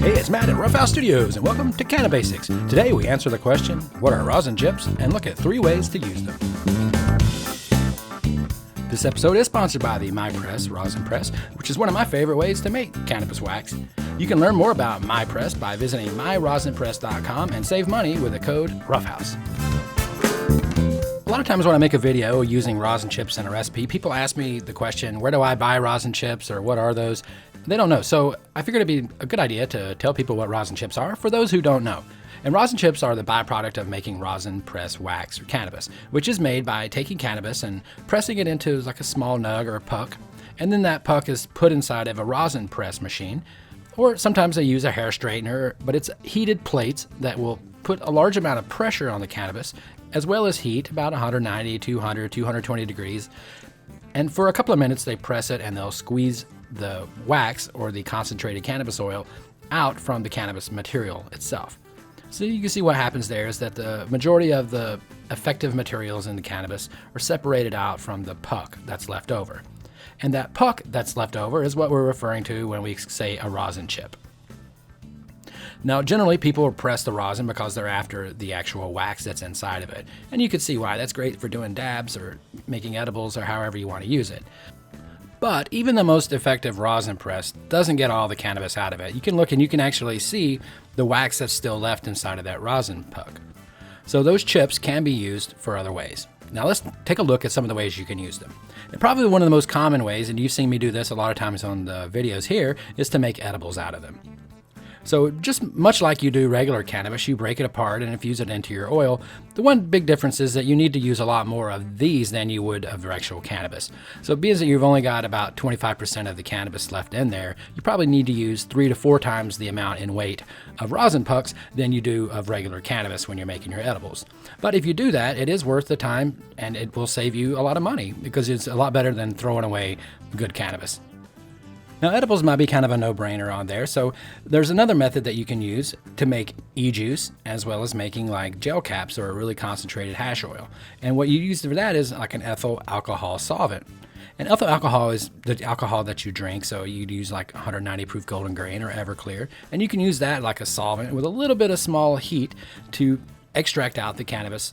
Hey, it's Matt at RuffHouse Studios, and welcome to Cannabasics. Today we answer the question, what are rosin chips, and look at 3 ways to use them. This episode is sponsored by the Rosin Pres, which is one of my favorite ways to make cannabis wax. You can learn more about MyPress by visiting myrosinpress.com and save money with the code RuffHouse. A lot of times when I make a video using rosin chips in a recipe, people ask me the question, where do I buy rosin chips or what are those? They don't know, so I figured it'd be a good idea to tell people what rosin chips are for those who don't know. And rosin chips are the byproduct of making rosin press wax or cannabis, which is made by taking cannabis and pressing it into like a small nug or a puck, and then that puck is put inside of a rosin press machine, or sometimes they use a hair straightener, but it's heated plates that will put a large amount of pressure on the cannabis, as well as heat, about 190, 200, 220 degrees. And for a couple of minutes, they press it and they'll squeeze the wax or the concentrated cannabis oil out from the cannabis material itself. So you can see what happens there is that the majority of the effective materials in the cannabis are separated out from the puck that's left over. And that puck that's left over is what we're referring to when we say a rosin chip. Now, generally, people press the rosin because they're after the actual wax that's inside of it. And you can see why. That's great for doing dabs or making edibles or however you want to use it. But even the most effective rosin press doesn't get all the cannabis out of it. You can look and you can actually see the wax that's still left inside of that rosin puck. So those chips can be used for other ways. Now let's take a look at some of the ways you can use them. And probably one of the most common ways, and you've seen me do this a lot of times on the videos here, is to make edibles out of them. So just much like you do regular cannabis, you break it apart and infuse it into your oil. The one big difference is that you need to use a lot more of these than you would of actual cannabis. So being that you've only got about 25% of the cannabis left in there, you probably need to use 3 to 4 times the amount in weight of rosin pucks than you do of regular cannabis when you're making your edibles. But if you do that, it is worth the time and it will save you a lot of money because it's a lot better than throwing away good cannabis. Now, edibles might be kind of a no-brainer on there, so there's another method that you can use to make e-juice, as well as making like gel caps or a really concentrated hash oil. And what you use for that is like an ethyl alcohol solvent. And ethyl alcohol is the alcohol that you drink, so you'd use like 190 proof Golden Grain or Everclear, and you can use that like a solvent with a little bit of small heat to extract out the cannabis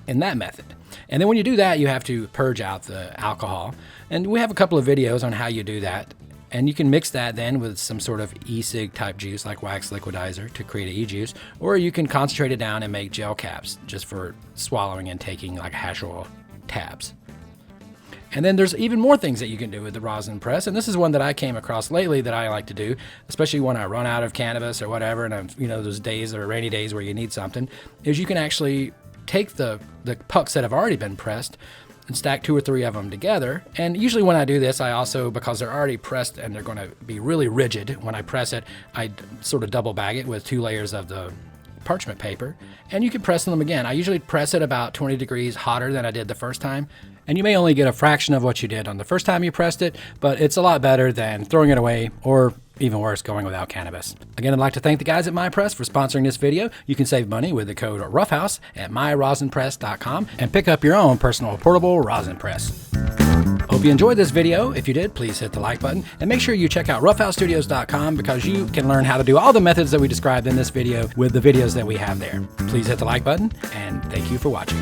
in that method. And then when you do that, you have to purge out the alcohol. And we have a couple of videos on how you do that. And you can mix that then with some sort of e-cig type juice like wax liquidizer to create an e-juice, or you can concentrate it down and make gel caps just for swallowing and taking like hash oil tabs. And then there's even more things that you can do with the rosin press, and this is one that I came across lately that I like to do, especially when I run out of cannabis or whatever, and I'm, those days or rainy days where you need something, is you can actually take the pucks that have already been pressed and stack 2 or 3 of them together. And usually when I do this, I also, because they're already pressed and they're going to be really rigid, when I press it, I sort of double bag it with 2 layers of the parchment paper, and you can press them again. I usually press it about 20 degrees hotter than I did the first time, and you may only get a fraction of what you did on the first time you pressed it, but it's a lot better than throwing it away, or even worse, going without cannabis. Again, I'd like to thank the guys at MyPress for sponsoring this video. You can save money with the code RuffHouse at myrosinpress.com and pick up your own personal portable rosin press. Hope you enjoyed this video. If you did, please hit the like button and make sure you check out RuffHouseStudios.com because you can learn how to do all the methods that we described in this video with the videos that we have there. Please hit the like button and thank you for watching.